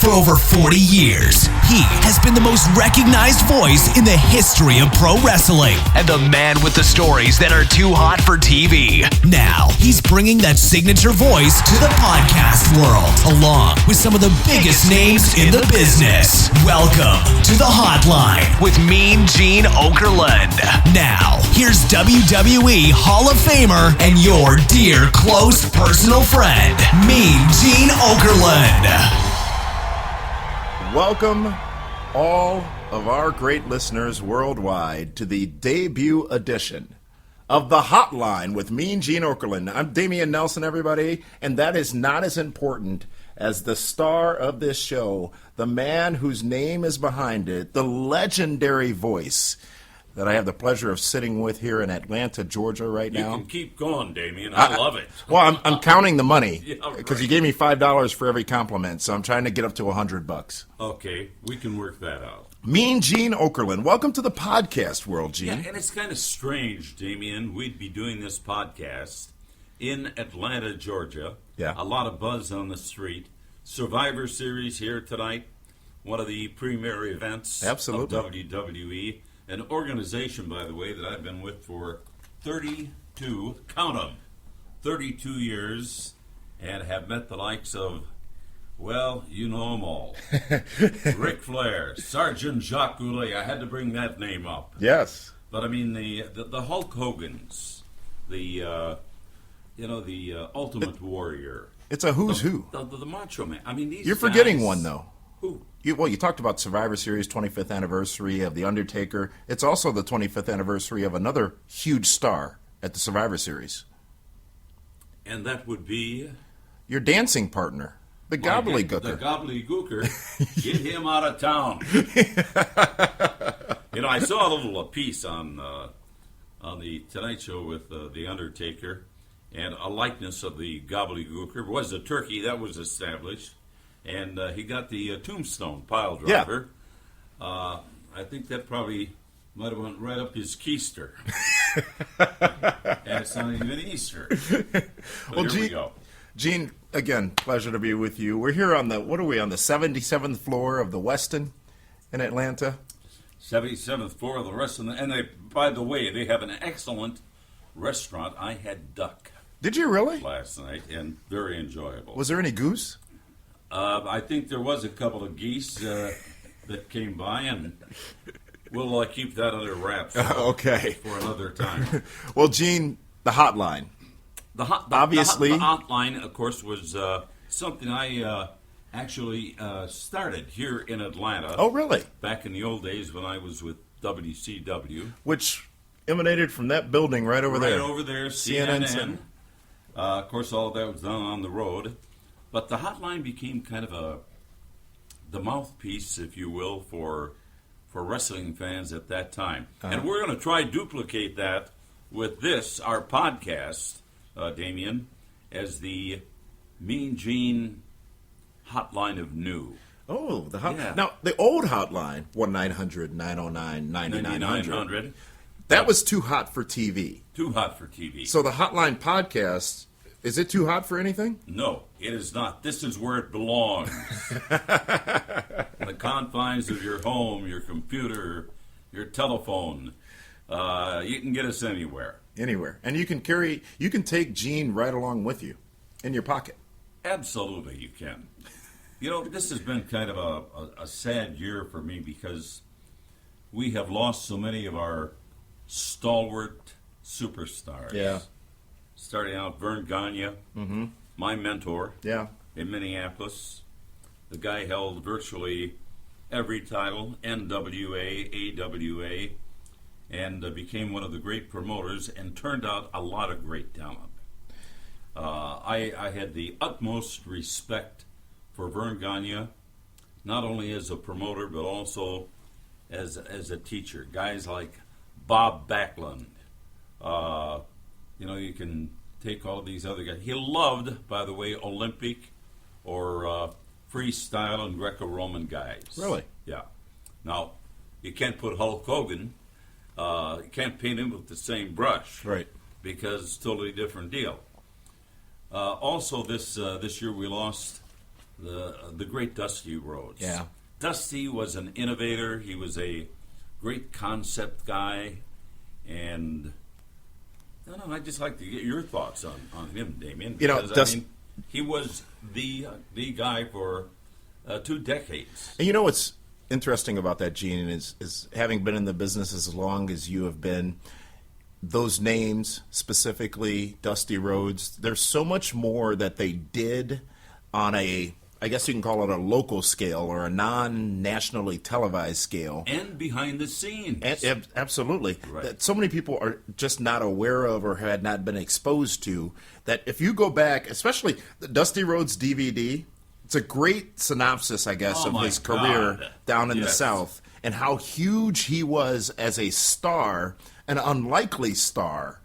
For over 40 years, he has been the most recognized voice in the history of pro wrestling and the man with the stories that are too hot for TV. Now, he's bringing that signature voice to the podcast world, along with some of the biggest names in the business. Welcome to the Hotline with Mean Gene Okerlund. Now, here's WWE Hall of Famer and your dear close personal friend, Mean Gene Okerlund. Welcome, all of our great listeners worldwide, to the debut edition of the Hotline with Mean Gene Okerlund. I'm Damian Nelson, everybody, and that is not as important as the star of this show, the man whose name is behind it, the legendary voice that I have the pleasure of sitting with here in Atlanta, Georgia right now. You can keep going, Damien. I love it. Well, I'm counting the money because right. you gave me $5 for every compliment, so I'm trying to get up to $100. Okay, we can work that out. Mean Gene Okerlund, welcome to the podcast world, Gene. Yeah, and it's kind of strange, Damien. We'd be doing this podcast in Atlanta, Georgia. Yeah. A lot of buzz on the street. Survivor Series here tonight. One of the premier events Absolutely. of WWE. An organization, by the way, that I've been with for 32, count 'em, 32 years, and have met the likes of, well, you know them all. Ric Flair, Sergeant Jacques Goulet, I had to bring that name up. Yes. But I mean, the Hulk Hogan's, the Ultimate Warrior. It's a who's who. The Macho Man. I mean, these You're forgetting guys- one, though. Who? You talked about Survivor Series 25th anniversary of The Undertaker. It's also the 25th anniversary of another huge star at the Survivor Series. And that would be... Your dancing partner, the Gobbledygooker. The Gobbledygooker. Get him out of town. I saw a little piece on the Tonight Show with The Undertaker, and a likeness of the Gobbledygooker was a turkey that was established. And he got the tombstone pile driver. Yeah. I think that probably might have went right up his keister. And it's not even Easter. Well, here we go. Gene, again, pleasure to be with you. We're here on the 77th floor of the Westin in Atlanta? 77th floor of the Westin. And by the way, they have an excellent restaurant. I had duck. Did you really? Last night, and very enjoyable. Was there any goose? I think there was a couple of geese that came by, and we'll keep that under wraps okay. for another time. Well, Gene, the Hotline. Obviously. The Hotline, of course, was something I actually started here in Atlanta. Oh, really? Back in the old days when I was with WCW. Which emanated from that building right over there. Right over there, CNN. Of course, all of that was done on the road. But the Hotline became kind of the mouthpiece, if you will, for wrestling fans at that time. Uh-huh. And we're going to try to duplicate that with this, our podcast, Damien, as the Mean Gene Hotline of New. Oh, the Hotline. Yeah. Now, the old Hotline, 1-900-909-9900. That was too hot for TV. Too hot for TV. So the Hotline podcast... Is it too hot for anything? No, it is not. This is where it belongs. The confines of your home, your computer, your telephone. You can get us anywhere. Anywhere. And you can take Gene right along with you in your pocket. Absolutely, you can. This has been kind of a sad year for me because we have lost so many of our stalwart superstars. Yeah. Starting out, Vern Gagne, my mentor in Minneapolis. The guy held virtually every title, NWA, AWA, and became one of the great promoters and turned out a lot of great talent. I had the utmost respect for Vern Gagne, not only as a promoter but also as a teacher. Guys like Bob Backlund. You can take all these other guys. He loved, by the way, Olympic or freestyle and Greco-Roman guys. Really? Yeah. Now, you can't put Hulk Hogan, you can't paint him with the same brush. Right. Because it's a totally different deal. Also, this year we lost the great Dusty Rhodes. Yeah. Dusty was an innovator. He was a great concept guy, and I don't know, I'd just like to get your thoughts on him, Damien. Because, he was the guy for 2 decades. And you know what's interesting about that, Gene, is having been in the business as long as you have been, those names, specifically Dusty Rhodes, there's so much more that they did on a, I guess you can call it a local scale or a non-nationally televised scale. And behind the scenes. Absolutely. Right. That so many people are just not aware of or had not been exposed to, that if you go back, especially the Dusty Rhodes DVD, it's a great synopsis, I guess, of his career down in the South and how huge he was as a star, an unlikely star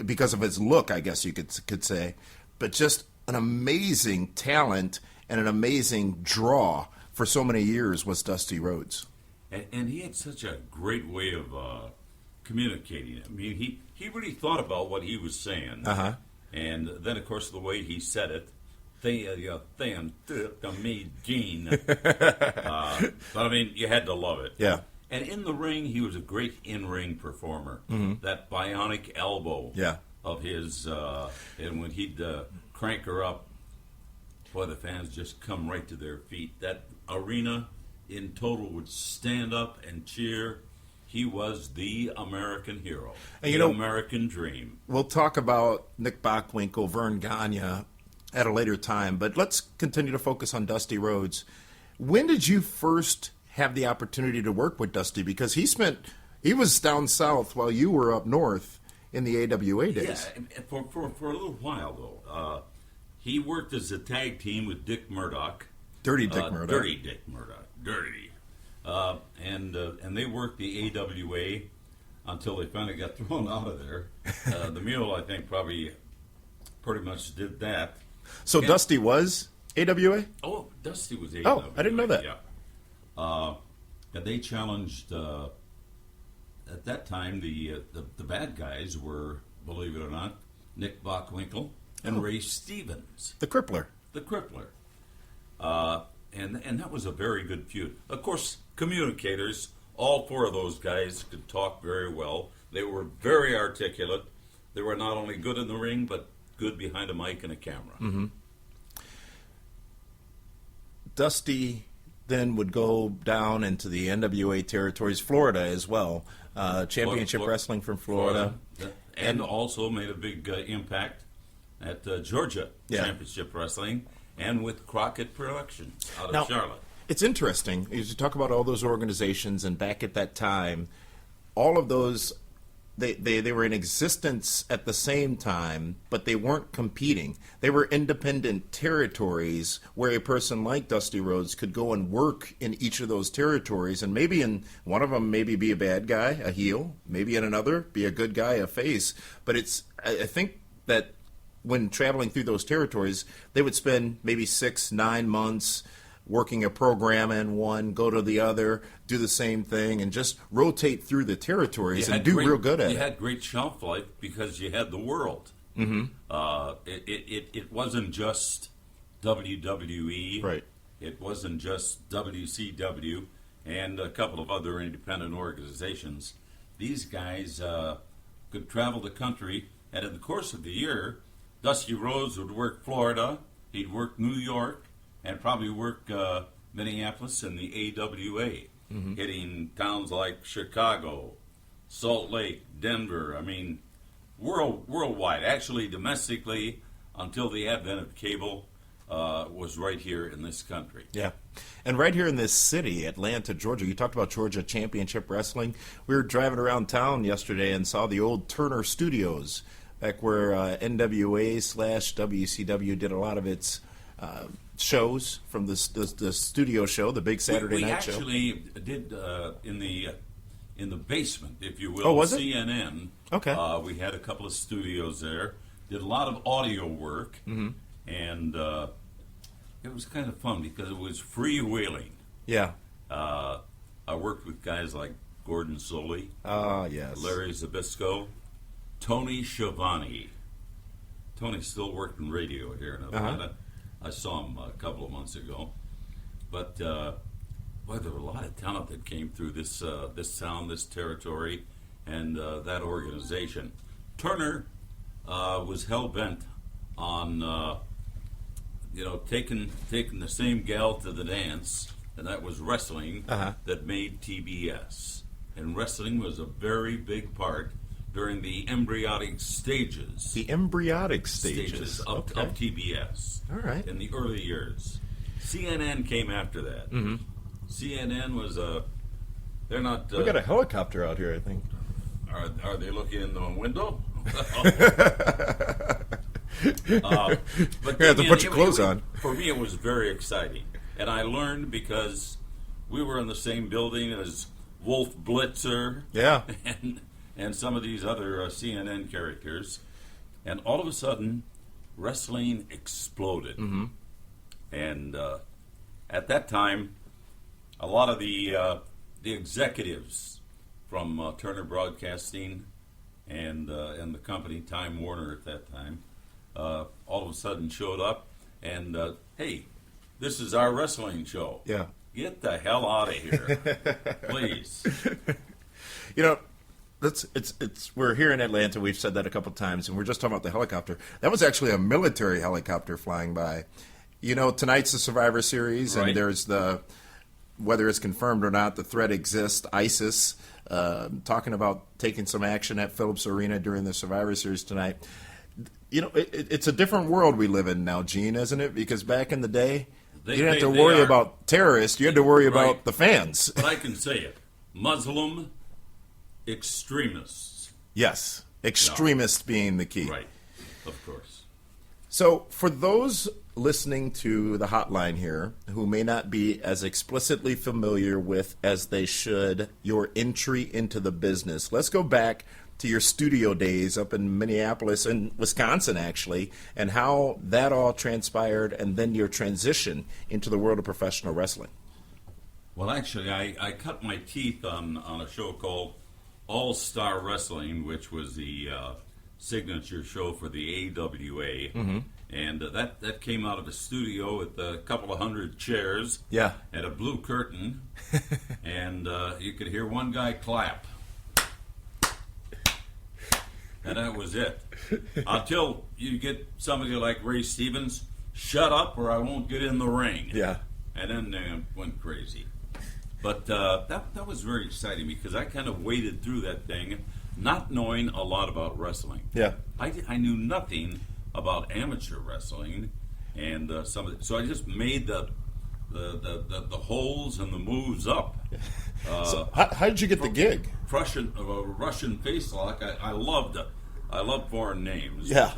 because of his look, I guess you could say, but just an amazing talent and an amazing draw for so many years was Dusty Rhodes. And he had such a great way of communicating. I mean, he really thought about what he was saying. Uh-huh. And then, of course, the way he said it, me, Gene. But, I mean, you had to love it. Yeah. And in the ring, he was a great in-ring performer. Mm-hmm. That bionic elbow of his, and when he'd crank her up, boy, the fans just come right to their feet. That arena in total would stand up and cheer. He was the American hero, and the American dream. We'll talk about Nick Bockwinkel, Vern Gagne at a later time, but let's continue to focus on Dusty Rhodes. When did you first have the opportunity to work with Dusty? Because he was down south while you were up north in the AWA days. Yeah, for a little while, though. He worked as a tag team with Dick Murdoch. Dirty Dick Murdoch. Dirty Dick Murdoch. Dirty. And they worked the AWA until they finally got thrown out of there. The Mule, I think, probably pretty much did that. So Dusty was AWA? Oh, Dusty was AWA. Oh, I didn't know that. Yeah. And they challenged, at that time, the bad guys were, believe it or not, Nick Bockwinkel and Ray Stevens. The Crippler. The Crippler. And that was a very good feud. Of course, communicators, all 4 of those guys could talk very well. They were very articulate. They were not only good in the ring, but good behind a mic and a camera. Mm-hmm. Dusty then would go down into the NWA territories, Florida as well. Championship Wrestling from Florida. And also made a big impact at Georgia Championship Wrestling and with Crockett Productions out of Charlotte. It's interesting. As you talk about all those organizations, and back at that time, all of those, they were in existence at the same time, but they weren't competing. They were independent territories where a person like Dusty Rhodes could go and work in each of those territories, and maybe in one of them maybe be a bad guy, a heel, maybe in another be a good guy, a face. But I think that when traveling through those territories, they would spend maybe 6-9 months working a program in one, go to the other, do the same thing, and just rotate through the territories and do real good at it. You had great shelf life because you had the world. Mm-hmm. It wasn't just WWE. Right. It wasn't just WCW and a couple of other independent organizations. These guys could travel the country, and in the course of the year, Dusty Rhodes would work Florida, he'd work New York, and probably work Minneapolis and the AWA, hitting towns like Chicago, Salt Lake, Denver. I mean, worldwide. Actually, domestically, until the advent of cable, was right here in this country. Yeah. And right here in this city, Atlanta, Georgia, you talked about Georgia Championship Wrestling. We were driving around town yesterday and saw the old Turner Studios, back where NWA/WCW did a lot of its shows from the studio show, the big Saturday night show. We actually did in the basement, if you will. Oh, was it? CNN. Okay. We had a couple of studios there. Did a lot of audio work, and it was kind of fun because it was freewheeling. Yeah. I worked with guys like Gordon Soley, yes, Larry Zbyszko, Tony Schiavone. Tony's still working radio here in Atlanta. I saw him a couple of months ago. But boy, there were a lot of talent that came through this town, this territory, and that organization. Turner was hell bent on taking the same gal to the dance, and that was wrestling that made TBS. And wrestling was a very big part during the embryonic stages. The embryonic stages of TBS. All right. In the early years. CNN came after that. Mm-hmm. CNN was they're not... we got a helicopter out here, I think. Are they looking in the window? But you have to put your clothes on. For me, it was very exciting. And I learned because we were in the same building as Wolf Blitzer. Yeah. And some of these other CNN characters. And all of a sudden, wrestling exploded. Mm-hmm. And at that time, a lot of the executives from Turner Broadcasting and the company, Time Warner at that time, all of a sudden showed up and, hey, this is our wrestling show. Yeah. Get the hell out of here, please. You know, we're here in Atlanta. We've said that a couple times, and we're just talking about the helicopter. That was actually a military helicopter flying by. You know, tonight's the Survivor Series, right. And there's whether it's confirmed or not, the threat exists. ISIS talking about taking some action at Phillips Arena during the Survivor Series tonight. You know, it's a different world we live in now, Gene, isn't it? Because back in the day, you didn't have to worry about terrorists. You had to worry about the fans. But I can say it. Muslim extremists. Yes. Extremists being the key. Right. Of course. So for those listening to the hotline here who may not be as explicitly familiar with as they should your entry into the business, let's go back to your studio days up in Minneapolis and Wisconsin, actually, and how that all transpired, and then your transition into the world of professional wrestling. Well, actually, I cut my teeth on a show called All-Star Wrestling, which was the signature show for the AWA. Mm-hmm. And that came out of a studio with a couple of hundred chairs and a blue curtain, and you could hear one guy clap. And that was it. Until you get somebody like Ray Stevens, shut up or I won't get in the ring. Yeah. And then they went crazy. But that was very exciting because I kind of waded through that thing not knowing a lot about wrestling. Yeah. I knew nothing about amateur wrestling, and so I just made the holes and the moves up. So how did you get the gig? Russian face lock. I loved foreign names. Yeah.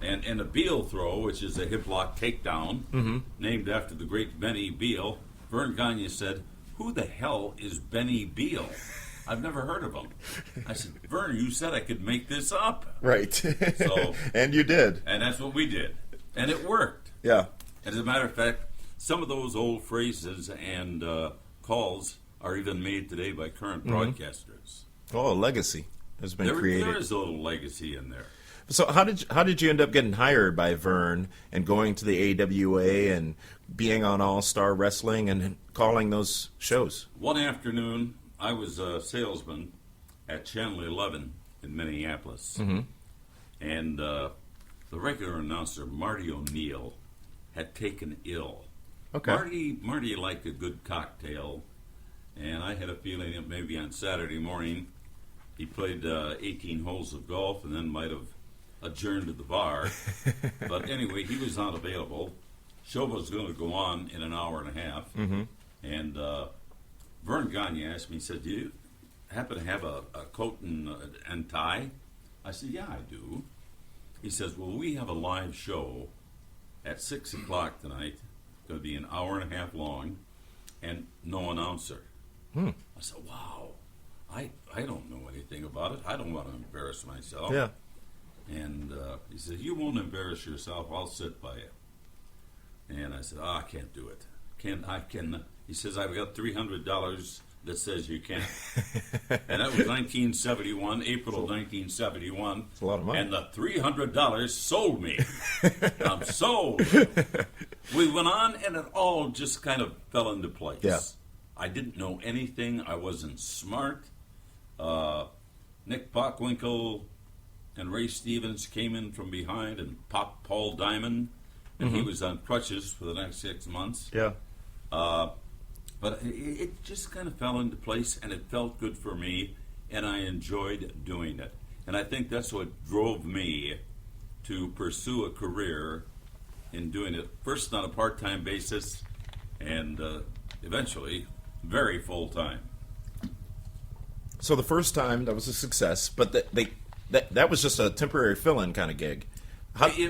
And a Beal throw, which is a hip lock takedown, named after the great Benny Beal. Vern Gagne said, "Who the hell is Benny Beal? I've never heard of him." I said, "Vern, you said I could make this up." Right. So, and you did. And that's what we did. And it worked. Yeah. As a matter of fact, some of those old phrases and calls are even made today by current broadcasters. Oh, a legacy has been created. There is a little legacy in there. So how did you end up getting hired by Vern and going to the AWA and being on All-Star Wrestling and calling those shows? One afternoon, I was a salesman at Channel 11 in Minneapolis. Mm-hmm. And the regular announcer, Marty O'Neill, had taken ill. Okay. Marty liked a good cocktail, and I had a feeling that maybe on Saturday morning he played 18 holes of golf and then might have adjourned to the bar. But anyway, he was not available. Show was going to go on in an hour and a half. Mm-hmm. And Vern Gagne asked me, he said, "Do you happen to have a coat and tie?" I said, "Yeah, I do." He says, "Well, we have a live show at 6 o'clock tonight. It's going to be an hour and a half long, and no announcer." I said, "Wow, I don't know anything about it. I don't want to embarrass myself." Yeah. And he said, "You won't embarrass yourself. I'll sit by you." And I said, "I can't do it. I can." He says, "I've got $300 that says you can't. And that was 1971, April of 1971. It's a lot of money. And the $300 sold me. I'm sold. We went on, and it all just kind of fell into place. Yeah. I didn't know anything. I wasn't smart. Nick Bockwinkel and Ray Stevens came in from behind and popped Paul Diamond, and he was on crutches for the next 6 months. Yeah. But it just kind of fell into place, and it felt good for me, and I enjoyed doing it. And I think that's what drove me to pursue a career in doing it, first on a part-time basis, and eventually very full-time. So the first time, that was a success, but that was just a temporary fill-in kind of gig.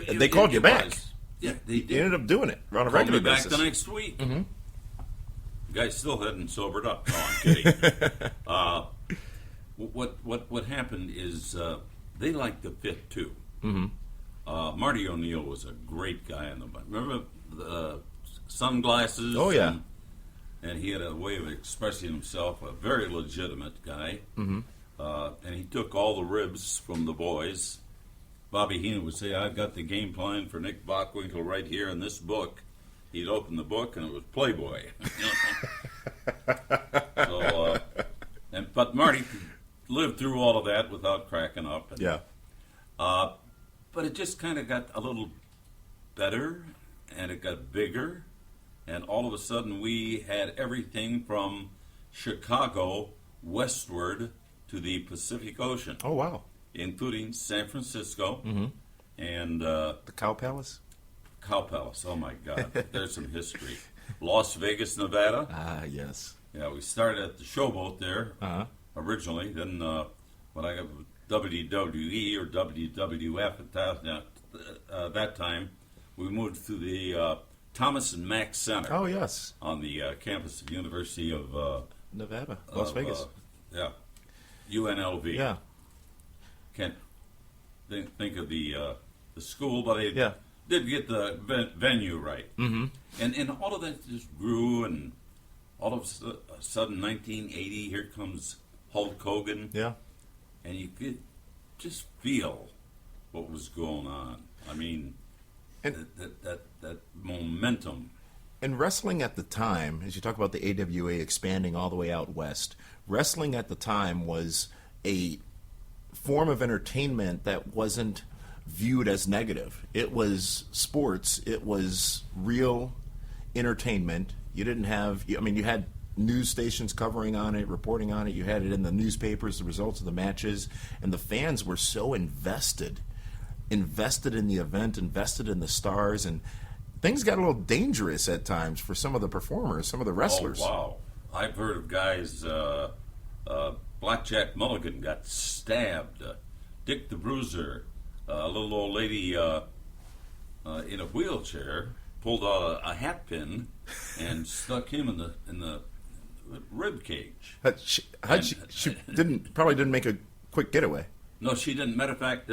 They called you back. Yeah, they did. You ended up doing it on a Called regular me back basis. the next week. Mm-hmm. Guy still hadn't sobered up. No, I'm kidding. What happened is they liked the fit too. Mm-hmm. Marty O'Neill was a great guy in the band. Remember the sunglasses? Oh yeah. And he had a way of expressing himself. A very legitimate guy. Mm-hmm. And he took all the ribs from the boys. Bobby Heenan would say, "I've got the game plan for Nick Bockwinkel right here in this book." He'd open the book, and it was Playboy. But Marty lived through all of that without cracking up. And, Yeah. but it just kind of got a little better, and it got bigger, and all of a sudden we had everything from Chicago westward to the Pacific Ocean. Oh wow. Including San Francisco and The Cow Palace. Cow Palace. Oh my God, there's some history. Las Vegas, Nevada. Ah yes. Yeah, we started at the Showboat there originally. Then when I got WWE or WWF at that time, we moved to the Thomas and Mack Center. Oh yes. On the campus of University of Nevada, Las Vegas. Yeah, UNLV. Yeah. Can't think of the school, but I did get the venue right. Mm-hmm. And all of that just grew, and all of a sudden, 1980, here comes Hulk Hogan. Yeah. And you could just feel what was going on. I mean, and that momentum. And wrestling at the time, as you talk about the AWA expanding all the way out west, wrestling at the time was a form of entertainment that wasn't viewed as negative. It was sports. It was real entertainment. You didn't have, I mean, you had news stations covering on it, reporting on it. You had it in the newspapers, the results of the matches, and the fans were so invested in the event, invested in the stars, and things got a little dangerous at times for some of the performers, some of the wrestlers. Oh, wow. I've heard of guys, Blackjack Mulligan got stabbed. Dick the Bruiser, a little old lady in a wheelchair, pulled out a hat pin and stuck him in the rib cage. She probably didn't make a quick getaway. No, she didn't. Matter of fact,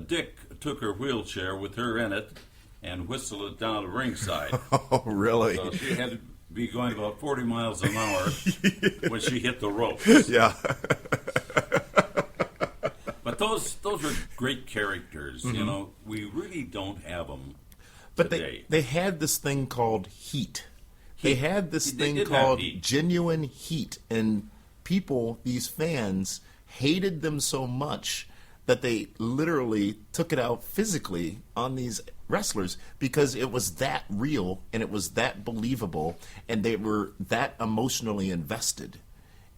Dick took her wheelchair with her in it and whistled it down the ringside. Oh, really? So she had to be going about 40 miles an hour when she hit the ropes. Yeah. But those were great characters. Mm-hmm. You know, we really don't have them today. They had this thing called heat. They had this thing called genuine heat, and people, these fans, hated them so much that they literally took it out physically on these wrestlers because it was that real and it was that believable, and they were that emotionally invested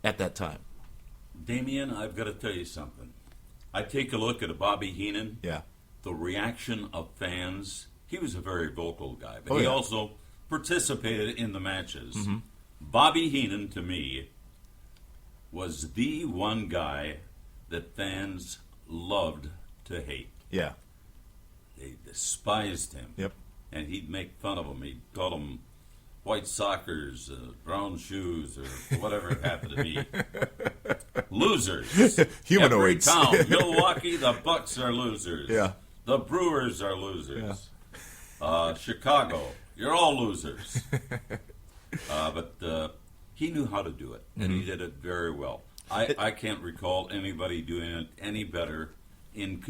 at that time. Damien, I've got to tell you something. I take a look at a Bobby Heenan. Yeah. The reaction of fans. He was a very vocal guy, but he also participated in the matches. Mm-hmm. Bobby Heenan, to me, was the one guy that fans loved to hate. Yeah. They despised him. Yep. And he'd make fun of them. He'd call them white sockers, brown shoes, or whatever it happened to be. Losers. Humanoids. Every town. Milwaukee, the Bucks are losers. Yeah. The Brewers are losers. Yeah. Chicago, you're all losers. But he knew how to do it, and he did it very well. I can't recall anybody doing it any better in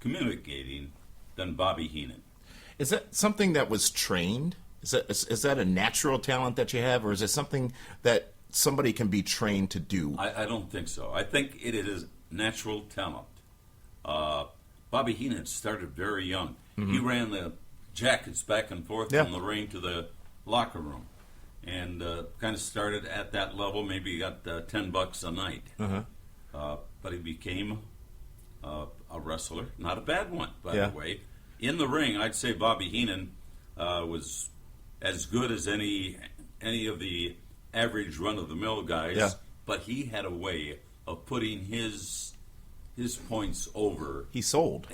communicating than Bobby Heenan. Is that something that was trained? Is that a natural talent that you have, or is it something that somebody can be trained to do? I don't think so. I think it is natural talent. Bobby Heenan started very young. He ran the jackets back and forth from the ring to the locker room, and kind of started at that level. Maybe he got $10 a night, but he became a wrestler. Not a bad one, by the way. In the ring, I'd say Bobby Heenan was as good as any of the average run-of-the-mill guys, but he had a way of putting his points over. He sold.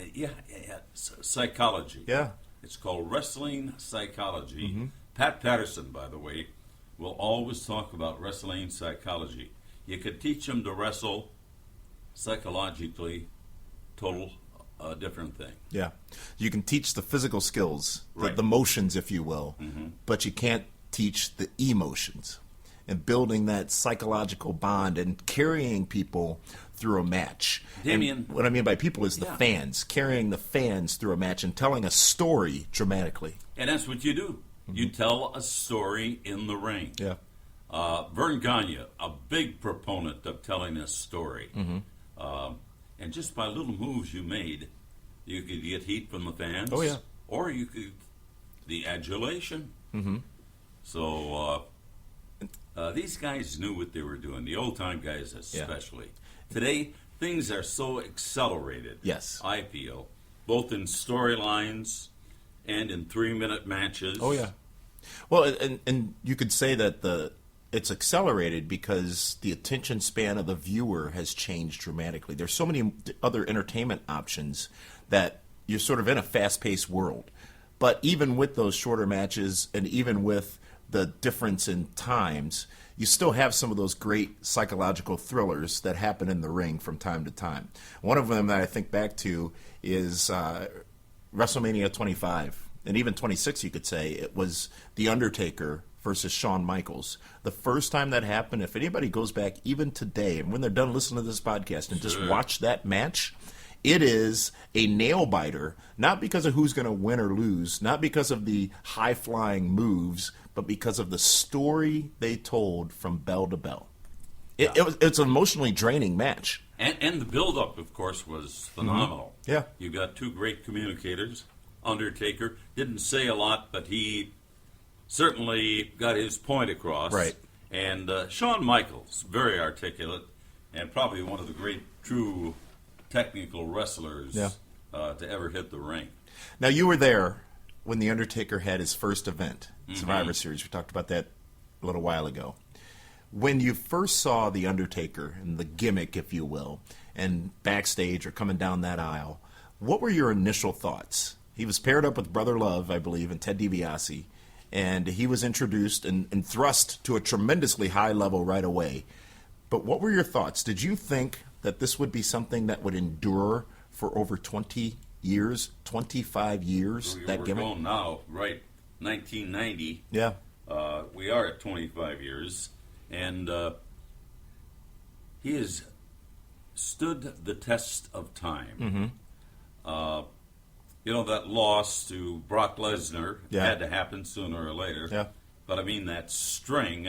Psychology. Yeah. It's called wrestling psychology. Pat Patterson, by the way, will always talk about wrestling psychology. You could teach them to wrestle psychologically, total different thing. Yeah. You can teach the physical skills, Right. the motions, if you will, but you can't teach the emotions and building that psychological bond and carrying people through a match. Damien. And what I mean by people is the fans, carrying the fans through a match and telling a story dramatically. And that's what you do. You tell a story in the ring. Yeah. Vern Gagne, a big proponent of telling a story. And just by little moves you made, you could get heat from the fans. Oh, yeah. Or you could, the adulation. So these guys knew what they were doing, the old-time guys especially. Today, things are so accelerated, Yes. I feel, both in storylines and in 3-minute matches. Oh, yeah. Well, and you could say that it's accelerated because the attention span of the viewer has changed dramatically. There's so many other entertainment options that you're sort of in a fast-paced world. But even with those shorter matches and even with the difference in times, you still have some of those great psychological thrillers that happen in the ring from time to time. One of them that I think back to is WrestleMania 25, and even 26, you could say. It was The Undertaker versus Shawn Michaels. The first time that happened, if anybody goes back even today, and when they're done listening to this podcast and just watch that match, it is a nail-biter, not because of who's going to win or lose, not because of the high-flying moves, but because of the story they told from bell to bell. It's an emotionally draining match. And the build-up, of course, was phenomenal. Yeah. You got two great communicators. Undertaker didn't say a lot, but he certainly got his point across. Right. And Shawn Michaels, very articulate, and probably one of the great true technical wrestlers to ever hit the ring. Now, you were there when The Undertaker had his first event, Survivor Series. We talked about that a little while ago. When you first saw The Undertaker and the gimmick, if you will, and backstage or coming down that aisle, what were your initial thoughts? He was paired up with Brother Love, I believe, and Ted DiBiase, and he was introduced and thrust to a tremendously high level right away. But what were your thoughts? Did you think that this would be something that would endure for over 20 years, 25 years, that We're gimmick? going now, right, 1990. Yeah. We are at 25 years, and he has stood the test of time. You know, that loss to Brock Lesnar had to happen sooner or later. Yeah. But I mean, that string,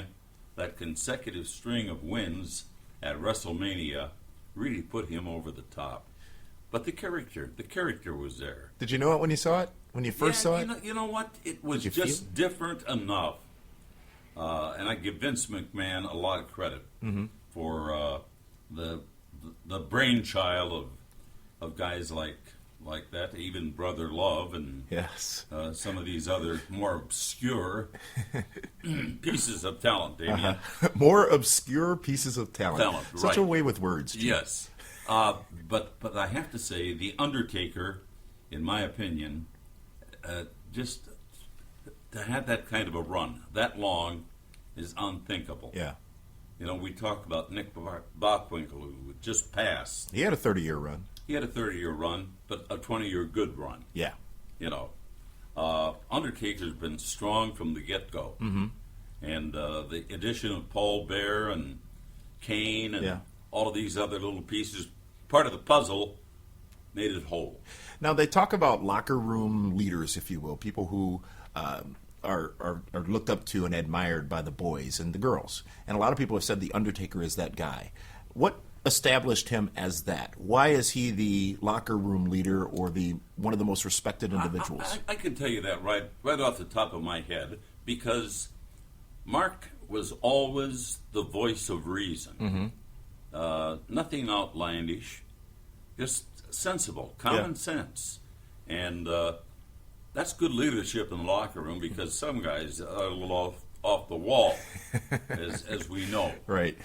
that consecutive string of wins at WrestleMania really put him over the top. But the character was there. Did you know it when you saw it? When you first saw it? You know what? It was Did you just feel it? different enough. And I give Vince McMahon a lot of credit for the brainchild of guys like that, even Brother Love and Yes. some of these other more obscure pieces of talent, Damien. More obscure pieces of talent. Such a right. way with words. Gee. Yes. But I have to say, The Undertaker, in my opinion, just to have that kind of a run that long is unthinkable. Yeah. You know, we talk about Nick Bockwinkel, who just passed. He had a 30-year run. He had a 30-year run, but a 20-year good run. Yeah. You know, Undertaker's been strong from the get-go. And the addition of Paul Bear and Kane and all of these other little pieces, part of the puzzle, made it whole. Now, they talk about locker room leaders, if you will, people who are looked up to and admired by the boys and the girls. And a lot of people have said The Undertaker is that guy. What established him as that? Why is he the locker room leader or the one of the most respected individuals? I can tell you that right off the top of my head, because Mark was always the voice of reason. Nothing outlandish, just sensible, common sense. And that's good leadership in the locker room, because some guys are a little off the wall, as we know. Right.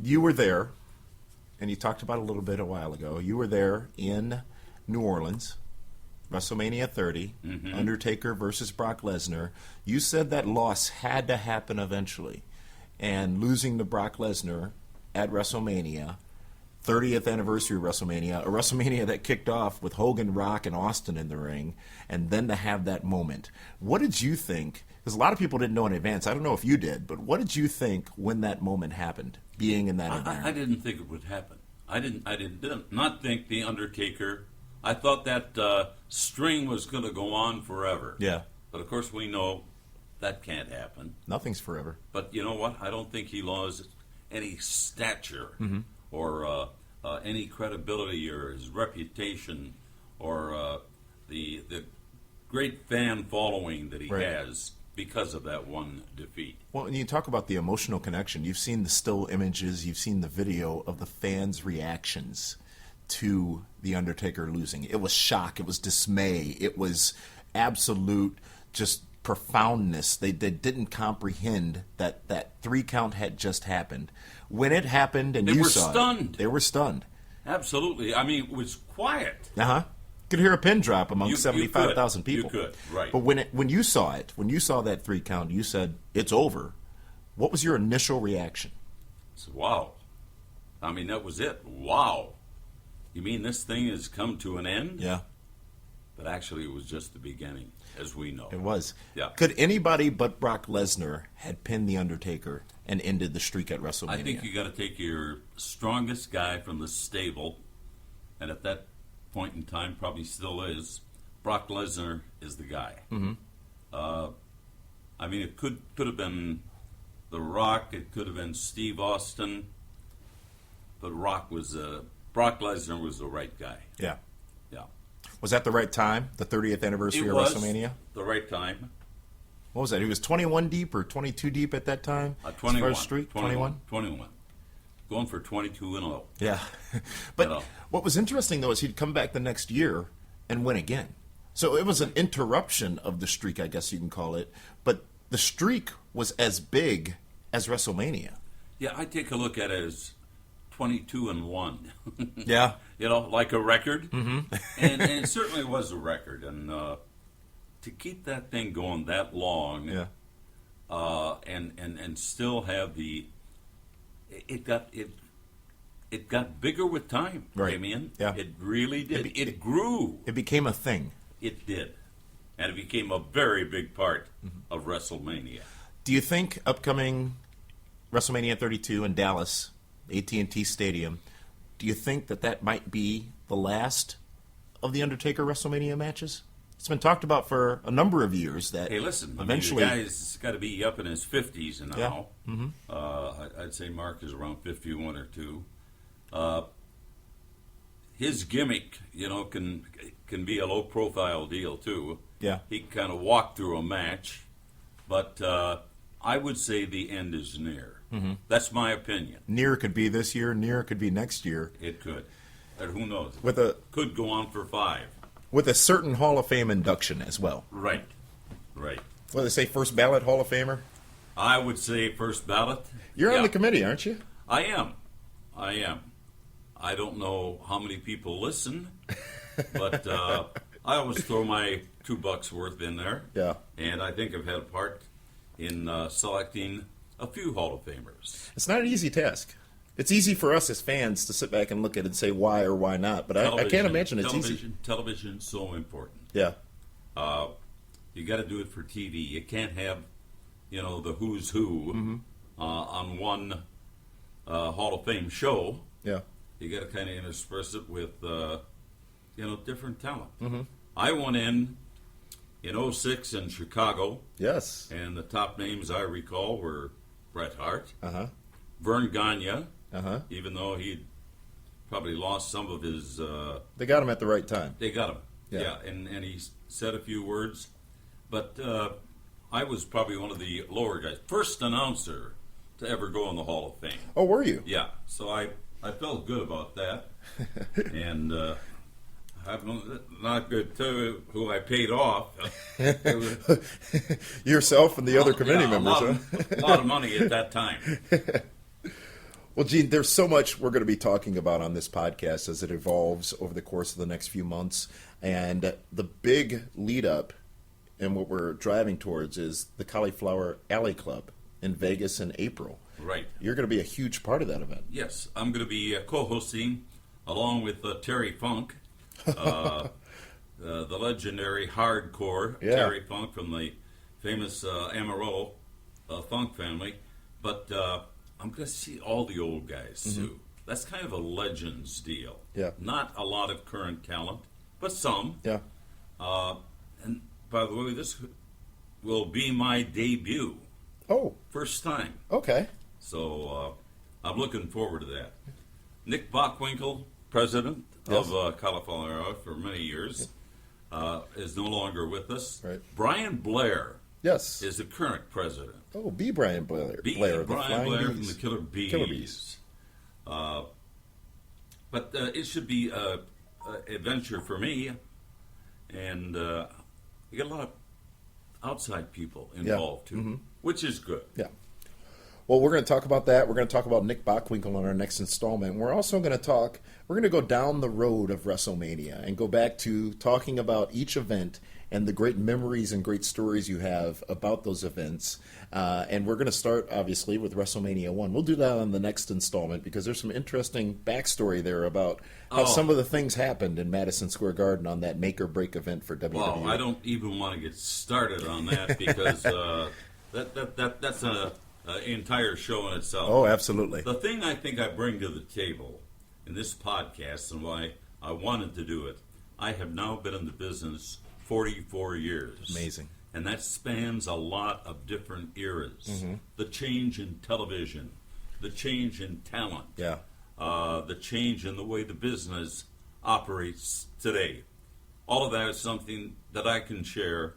You were there, and you talked about it a little bit a while ago. You were there in New Orleans, WrestleMania 30, Undertaker versus Brock Lesnar. You said that loss had to happen eventually, and losing to Brock Lesnar at WrestleMania, 30th anniversary of WrestleMania, a WrestleMania that kicked off with Hogan, Rock, and Austin in the ring, and then to have that moment. What did you think? Because a lot of people didn't know in advance. I don't know if you did, but what did you think when that moment happened, being in that environment? I didn't think it would happen. I did not think The Undertaker. I thought that string was going to go on forever. Yeah. But, of course, we know that can't happen. Nothing's forever. But you know what? I don't think he lost any stature or any credibility or his reputation or the great fan following that he has because of that one defeat. Well, and you talk about the emotional connection. You've seen the still images, you've seen the video of the fans' reactions to The Undertaker losing. It was shock, it was dismay, it was absolute just profoundness. They didn't comprehend that 3 count had just happened. When it happened and you saw stunned. They were stunned. Absolutely. I mean, it was quiet. Could hear a pin drop among 75,000 people. You could, right. But when you saw it, when you saw that 3 count, you said, it's over. What was your initial reaction? I said, wow. I mean, that was it. Wow. You mean this thing has come to an end? Yeah. But actually, it was just the beginning, as we know. It was. Yeah. Could anybody but Brock Lesnar had pinned The Undertaker and ended the streak at WrestleMania? I think you got to take your strongest guy from the stable, and at that point in time, probably still is, Brock Lesnar is the guy. I mean, it could have been The Rock, it could have been Steve Austin, but Brock Lesnar was the right guy. Yeah. Yeah. Was that the right time, the 30th anniversary of WrestleMania? The right time. What was that? He was 21 deep or 22 deep at that time? 21. First streak? 21? 21. Going for 22-0. Yeah. But what was interesting, though, is he'd come back the next year and win again. So it was an interruption of the streak, I guess you can call it. But the streak was as big as WrestleMania. Yeah, I take a look at it as 22-1. Yeah. You know, like a record. And it certainly was a record. And to keep that thing going that long, and still have the, it got bigger with time, right. Damien. Yeah. It really did. It grew. It became a thing. It did. And it became a very big part of WrestleMania. Do you think upcoming WrestleMania 32 in Dallas, AT&T Stadium, do you think that might be the last of the Undertaker WrestleMania matches? It's been talked about for a number of years that eventually, the guy's got to be up in his 50s now. I'd say Mark is around 51 or 2. His gimmick, can be a low-profile deal too. Yeah, he can kind of walk through a match, but I would say the end is near. That's my opinion. Near could be this year. Near could be next year. It could, and who knows? Could go on for 5. With a certain Hall of Fame induction as well. Right. What do they say, first ballot Hall of Famer? I would say first ballot. You're on the committee, aren't you? I am. I don't know how many people listen, but I always throw my $2 worth in there. Yeah. And I think I've had a part in selecting a few Hall of Famers. It's not an easy task. It's easy for us as fans to sit back and look at it and say why or why not, but I can't imagine it's easy. Television's so important. Yeah. you got to do it for TV. You can't have, the who's who on one Hall of Fame show. Yeah. You got to kind of intersperse it with, different talent. I went in 06 in Chicago. Yes. And the top names I recall were Bret Hart, Vern Gagne, even though he'd probably lost some of his... they got him at the right time. They got him, yeah. And he said a few words. But I was probably one of the lower guys. First announcer to ever go in the Hall of Fame. Oh, were you? Yeah. So I felt good about that. And I'm not good to who I paid off. Yourself and the other committee members. A lot of money at that time. Well, Gene, there's so much we're going to be talking about on this podcast as it evolves over the course of the next few months. And the big lead up and what we're driving towards is the Cauliflower Alley Club in Vegas in April. Right. You're going to be a huge part of that event. Yes, I'm going to be co-hosting along with Terry Funk, the legendary hardcore Terry Funk from the famous Amarillo Funk family. But I'm going to see all the old guys, too. That's kind of a Legends deal. Yeah. Not a lot of current talent, but some. Yeah. And by the way, this will be my debut. Oh. First time. Okay. So I'm looking forward to that. Nick Bockwinkel, president of Cauliflower for many years, is no longer with us. Right. Brian Blair is the current president. Oh, B. Brian Blair. Brian Blair from the Killer Bees. But it should be an adventure for me. And you get a lot of outside people involved, too, which is good. Yeah. Well, we're going to talk about that. We're going to talk about Nick Bockwinkel on our next installment. We're also going to we're going to go down the road of WrestleMania and go back to talking about each event and the great memories and great stories you have about those events. And we're going to start, obviously, with WrestleMania 1. We'll do that on the next installment because there's some interesting backstory there about how some of the things happened in Madison Square Garden on that make-or-break event for WWE. Well, I don't even want to get started on that because that's an entire show in itself. Oh, absolutely. The thing I think I bring to the table in this podcast and why I wanted to do it, I have now been in the business 44 years. Amazing. And that spans a lot of different eras. The change in television, the change in talent, the change in the way the business operates today. All of that is something that I can share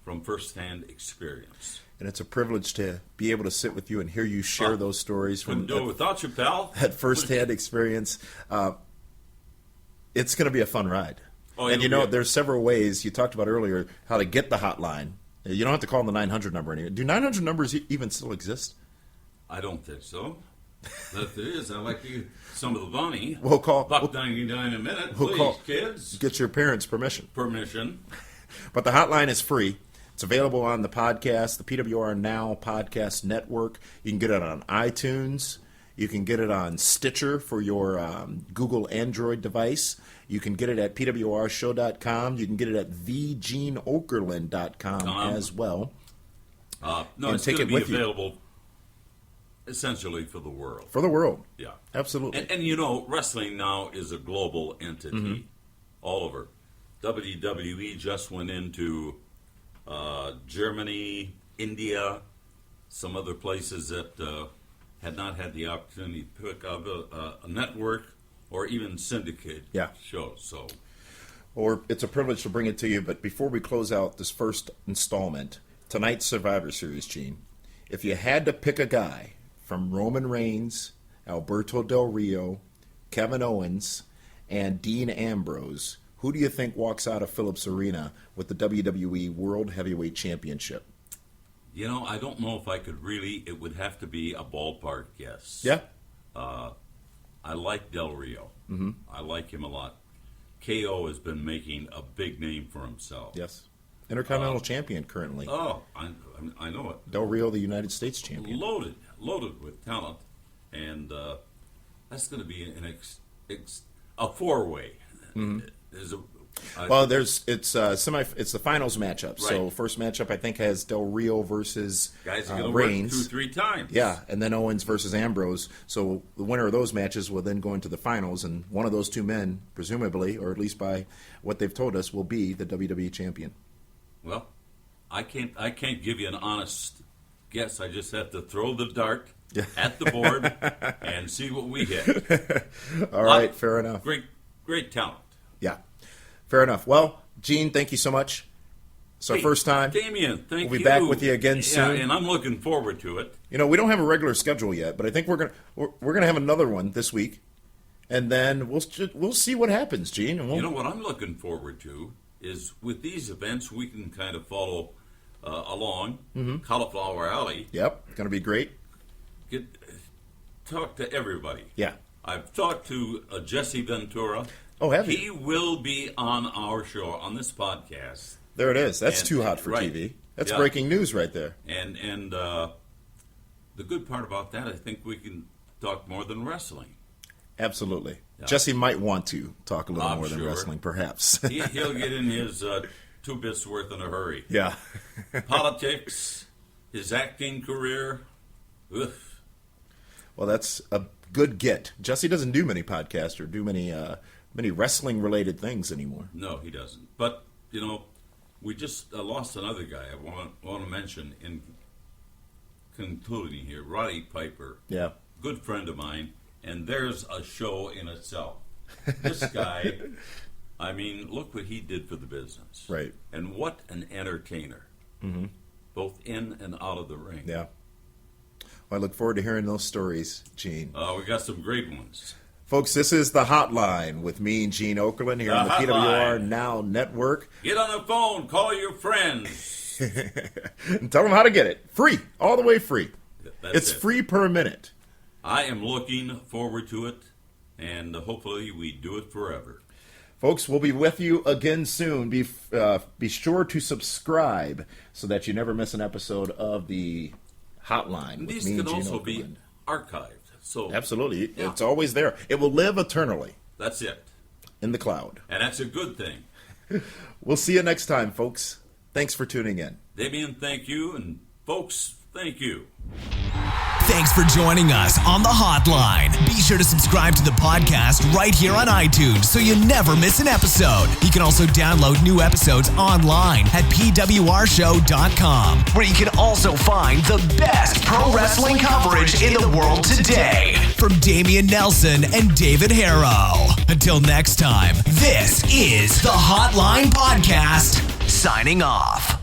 from firsthand experience. And it's a privilege to be able to sit with you and hear you share those stories from couldn't do it without you, pal. That firsthand experience. It's going to be a fun ride. Oh, and there's several ways. You talked about earlier how to get the hotline. You don't have to call the 900 number anymore. Do 900 numbers even still exist? I don't think so. But if it is, I like some of the money. We'll call $1.99 a minute, please, kids. Get your parents' permission. But the hotline is free. It's available on the podcast, the PWR Now Podcast Network. You can get it on iTunes. You can get it on Stitcher for your Google Android device. You can get it at pwrshow.com. You can get it at thegeneokerlund.com as well. It's going to be available essentially for the world. For the world. Yeah. Absolutely. And wrestling now is a global entity all over. WWE just went into Germany, India, some other places that had not had the opportunity to pick up a network or even syndicate shows. So, it's a privilege to bring it to you. But before we close out this first installment, tonight's Survivor Series, Gene, if you had to pick a guy from Roman Reigns, Alberto Del Rio, Kevin Owens, and Dean Ambrose, who do you think walks out of Phillips Arena with the WWE World Heavyweight Championship? I don't know if I could really. It would have to be a ballpark guess. Yeah. I like Del Rio. I like him a lot. KO has been making a big name for himself. Yes. Intercontinental champion currently. Oh, I know it. Del Rio, the United States champion. Loaded with talent. And that's going to be a four-way. There's Well, it's the finals matchup. Right. So first matchup I think has Del Rio versus Guys are going to Reigns. work 2-3 times. Yeah, and then Owens versus Ambrose. So the winner of those matches will then go into the finals, and one of those two men, presumably, or at least by what they've told us, will be the WWE champion. Well, I can't give you an honest guess. I just have to throw the dart at the board and see what we hit. All right, fair enough. Great talent. Yeah, fair enough. Well, Gene, thank you so much. It's our first time. Damien, thank you. We'll be back with you again soon. Yeah, and I'm looking forward to it. You know, we don't have a regular schedule yet, but I think we're gonna have another one this week, and then we'll see what happens, Gene. And you know what I'm looking forward to is with these events we can kind of follow along Cauliflower Alley. Yep, gonna be great. Talk to everybody. Yeah, I've talked to Jesse Ventura. Oh, have you? He will be on our show, on this podcast. There it is. That's too hot for TV. That's breaking news right there. And the good part about that, I think we can talk more than wrestling. Absolutely. Yeah. Jesse might want to talk a little more than sure. wrestling, perhaps. He'll get in his 2 bits worth in a hurry. Yeah. Politics, his acting career. Ugh. Well, that's a good get. Jesse doesn't do many podcasts or do many wrestling-related things anymore. No, he doesn't. But, you know, we just lost another guy I want to mention in concluding here, Roddy Piper. Yeah. Good friend of mine, and there's a show in itself. This guy, I mean, look what he did for the business. Right. And what an entertainer. Mm-hmm. Both in and out of the ring. Yeah. Well, I look forward to hearing those stories, Gene. We got some great ones. Folks, this is The Hotline with me and Gene Okerlund here on the PWR Now Network. Get on the phone, call your friends. And tell them how to get it. Free. All the way free. It's it. free per minute. I am looking forward to it, and hopefully we do it forever. Folks, we'll be with you again soon. Be sure to subscribe so that you never miss an episode of The Hotline with These me and can Gene also be Okerlund. archived. So Absolutely. Yeah. It's always there. It will live eternally that's it. in the cloud. And that's a good thing. We'll see you next time, folks. Thanks for tuning in. Damien, thank you, and folks, thank you. Thanks for joining us on The Hotline. Be sure to subscribe to the podcast right here on iTunes so you never miss an episode. You can also download new episodes online at pwrshow.com, where you can also find the best pro wrestling coverage in the world today. From Damian Nelson and David Harrow. Until next time, this is The Hotline Podcast, signing off.